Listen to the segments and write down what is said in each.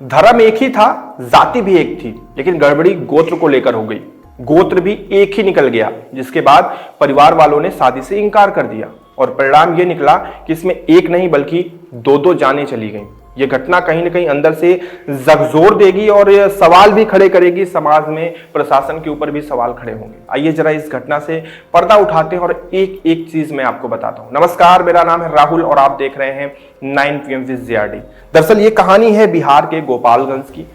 धर्म एक ही था, जाति भी एक थी, लेकिन गड़बड़ी गोत्र को लेकर हो गई। गोत्र भी एक ही निकल गया, जिसके बाद परिवार वालों ने शादी से इनकार कर दिया और परिणाम यह निकला कि इसमें एक नहीं बल्कि दो दो जानें चली गईं। यह घटना कहीं ना कहीं अंदर से झकझोर देगी और यह सवाल भी खड़े करेगी, समाज में प्रशासन के ऊपर भी सवाल खड़े होंगे। आइए जरा इस घटना से पर्दा उठाते हैं और एक एक चीज मैं आपको बताता हूं। नमस्कार, मेरा नाम है राहुल और आप देख रहे हैं 9 PM विद JRD। दरअसल ये कहानी है बिहार के गोपालगंज की।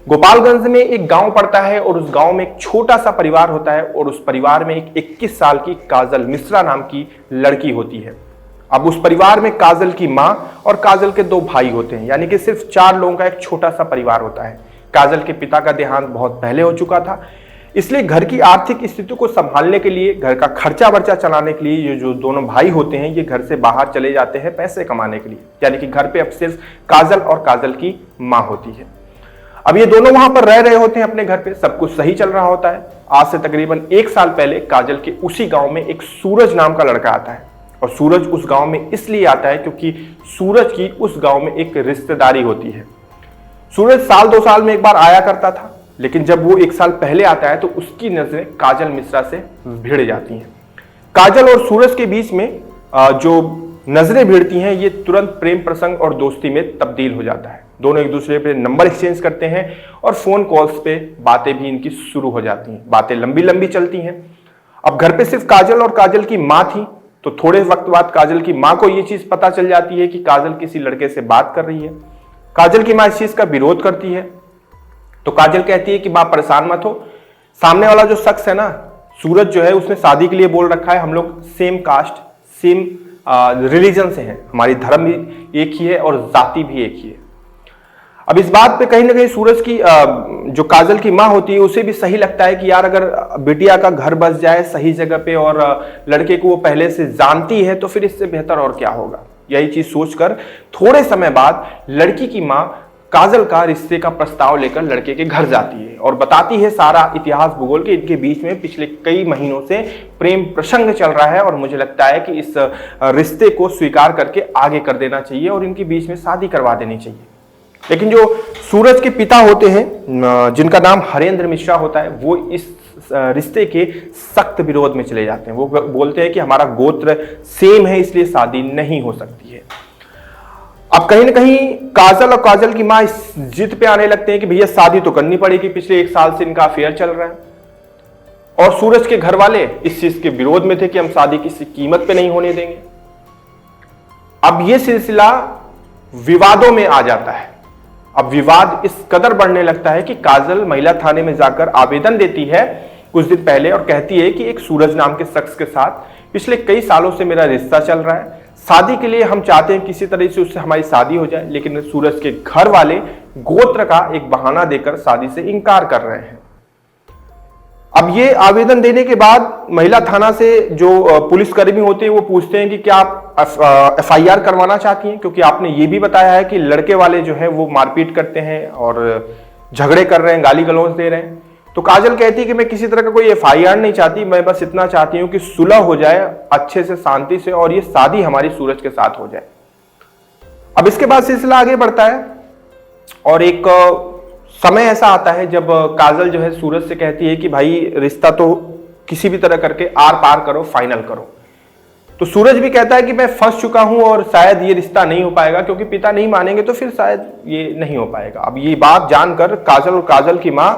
गोपालगंज में एक गांव पड़ता है और उस गांव में एक छोटा सा परिवार होता है और उस परिवार में एक 21 साल की काजल मिश्रा नाम की लड़की होती है। अब उस परिवार में काजल की मां और काजल के 2 भाई होते हैं, यानी कि सिर्फ 4 लोगों का एक छोटा सा परिवार होता है। काजल के पिता का देहांत बहुत पहले हो चुका था, इसलिए घर की आर्थिक स्थिति को संभालने के लिए, घर का खर्चा वर्चा चलाने के लिए ये जो दोनों भाई होते हैं ये घर से बाहर चले जाते हैं पैसे कमाने के लिए, यानी कि घर पे अब सिर्फ काजल और काजल की मां होती है। अब ये दोनों वहां पर रह रहे होते हैं अपने घर पे, सब कुछ सही चल रहा होता है। आज से तकरीबन 1 साल पहले काजल के उसी गांव में एक सूरज नाम का लड़का आता है और सूरज उस गांव में इसलिए आता है क्योंकि सूरज की उस गांव में एक रिश्तेदारी होती है। सूरज साल 2 साल में एक बार आया करता था, लेकिन जब वो 1 साल पहले आता है तो उसकी नजरें काजल मिश्रा से भिड़ जाती हैं। काजल और सूरज के बीच में जो नजरें भिड़ती हैं ये तुरंत प्रेम प्रसंग और दोस्ती में तब्दील हो जाता है। दोनों एक दूसरे पे नंबर एक्सचेंज करते हैं और फोन कॉल्स पे बातें भी इनकी शुरू हो जाती हैं। बातें लंबी लंबी चलती हैं। अब घर पे सिर्फ काजल और काजल की मां थी, तो थोड़े वक्त बाद काजल की मां को यह चीज पता चल जाती है कि काजल किसी लड़के से बात कर रही है। काजल की मां इस चीज का विरोध करती है, तो काजल कहती है कि मां परेशान मत हो, सामने वाला जो शख्स है ना सूरज जो है उसने शादी के लिए बोल रखा है, हम लोग सेम कास्ट सेम रिलीजन से हैं, हमारी धर्म भी एक ही है और जाति भी एक ही है। अब इस बात पे कहीं ना कहीं सूरज की जो काजल की मां होती है उसे भी सही लगता है कि यार अगर बिटिया का घर बस जाए सही जगह पे और लड़के को वो पहले से जानती है तो फिर इससे बेहतर और क्या होगा। यही चीज सोचकर थोड़े समय बाद लड़की की मां काजल का रिश्ते का प्रस्ताव लेकर लड़के के घर जाती है और बताती है सारा इतिहास भूगोल के इनके बीच में पिछले कई महीनों से प्रेम प्रसंग चल रहा है और मुझे लगता है कि इस रिश्ते को स्वीकार करके आगे कर देना चाहिए और इनके बीच में शादी करवा देनी चाहिए। लेकिन जो सूरज के पिता होते हैं जिनका नाम हरेंद्र मिश्रा होता है वो इस रिश्ते के सख्त विरोध में चले जाते हैं। वो बोलते हैं कि हमारा गोत्र सेम है इसलिए शादी नहीं हो सकती है। अब कहीं ना कहीं काजल और काजल की मां इस जिद पे आने लगते हैं कि भैया शादी तो करनी पड़ेगी, पिछले 1 साल से इनका अफेयर चल रहा है। और सूरज के घर वाले इस चीज के विरोध में थे कि हम शादी किसी कीमत पे नहीं होने देंगे। अब यह सिलसिला विवादों में आ जाता है। अब विवाद इस कदर बढ़ने लगता है कि काजल महिला थाने में जाकर आवेदन देती है कुछ दिन पहले और कहती है कि एक सूरज नाम के शख्स के साथ पिछले कई सालों से मेरा रिश्ता चल रहा है, शादी के लिए हम चाहते हैं किसी तरह से उससे हमारी शादी हो जाए, लेकिन सूरज के घर वाले गोत्र का एक बहाना देकर शादी से इनकार कर रहे हैं। अब ये आवेदन देने के बाद महिला थाना से जो पुलिसकर्मी होते हैं वो पूछते हैं कि क्या आप FIR करवाना चाहती हैं, क्योंकि आपने ये भी बताया है कि लड़के वाले जो है वो मारपीट करते हैं और झगड़े कर रहे हैं, गाली गलौज दे रहे हैं। तो काजल कहती है कि मैं किसी तरह का कोई FIR नहीं चाहती, मैं बस इतना चाहती हूं कि सुलह हो जाए अच्छे से, शांति से, और ये शादी हमारी सूरज के साथ हो जाए। अब इसके बाद सिलसिला आगे बढ़ता है और एक समय ऐसा आता है जब काजल जो है सूरज से कहती है कि भाई रिश्ता तो किसी भी तरह करके आर पार करो, फाइनल करो। तो सूरज भी कहता है कि मैं फंस चुका हूं और शायद ये रिश्ता नहीं हो पाएगा, क्योंकि पिता नहीं मानेंगे तो फिर शायद ये नहीं हो पाएगा। अब ये बात जानकर काजल और काजल की मां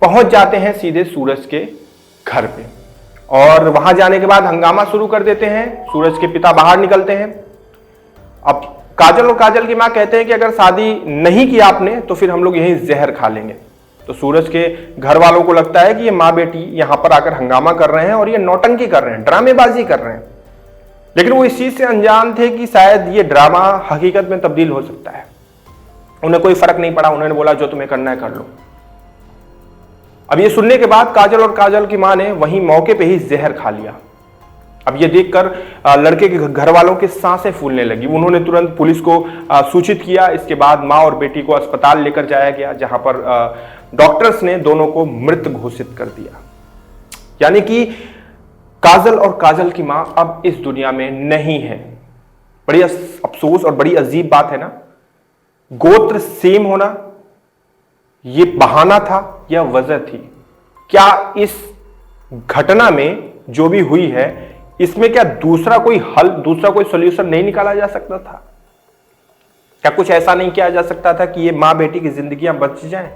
पहुंच जाते हैं सीधे सूरज के घर पे और वहां जाने के बाद हंगामा शुरू कर देते हैं। सूरज के पिता बाहर निकलते हैं। अब काजल और काजल की मां कहते हैं कि अगर शादी नहीं की आपने तो फिर हम लोग यहीं जहर खा लेंगे। तो सूरज के घर वालों को लगता है कि ये मां बेटी यहां पर आकर हंगामा कर रहे हैं और ये नौटंकी कर रहे हैं, ड्रामेबाजी कर रहे हैं, लेकिन वो इस चीज से अनजान थे कि शायद ये ड्रामा हकीकत में तब्दील हो सकता है। उन्हें कोई फर्क नहीं पड़ा, उन्होंने बोला जो तुम्हें करना है कर लो। अब ये सुनने के बाद काजल और काजल की मां ने वहीं मौके पे ही जहर खा लिया। अब ये देखकर लड़के के घर वालों के सांसें फूलने लगी। उन्होंने तुरंत पुलिस को सूचित किया। इसके बाद मां और बेटी को अस्पताल लेकर जाया गया, जहां पर डॉक्टर्स ने दोनों को मृत घोषित कर दिया। यानी कि काजल और काजल की मां अब इस दुनिया में नहीं है। बड़ी अफसोस और बड़ी अजीब बात है ना। गोत्र सेम होना, ये बहाना था या वजह थी? क्या इस घटना में जो भी हुई है इसमें क्या दूसरा कोई हल, दूसरा कोई सॉल्यूशन नहीं निकाला जा सकता था? क्या कुछ ऐसा नहीं किया जा सकता था कि ये मां बेटी की जिंदगियां बच जाएं?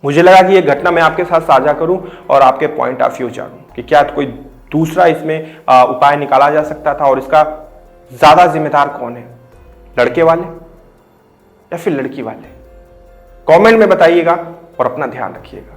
मुझे लगा कि ये घटना मैं आपके साथ साझा करूं और आपके पॉइंट ऑफ व्यू जानूं कि क्या कोई दूसरा इसमें उपाय निकाला जा सकता था और इसका ज्यादा जिम्मेदार कौन है, लड़के वाले या फिर लड़की वाले? कमेंट में बताइएगा और अपना ध्यान रखिएगा।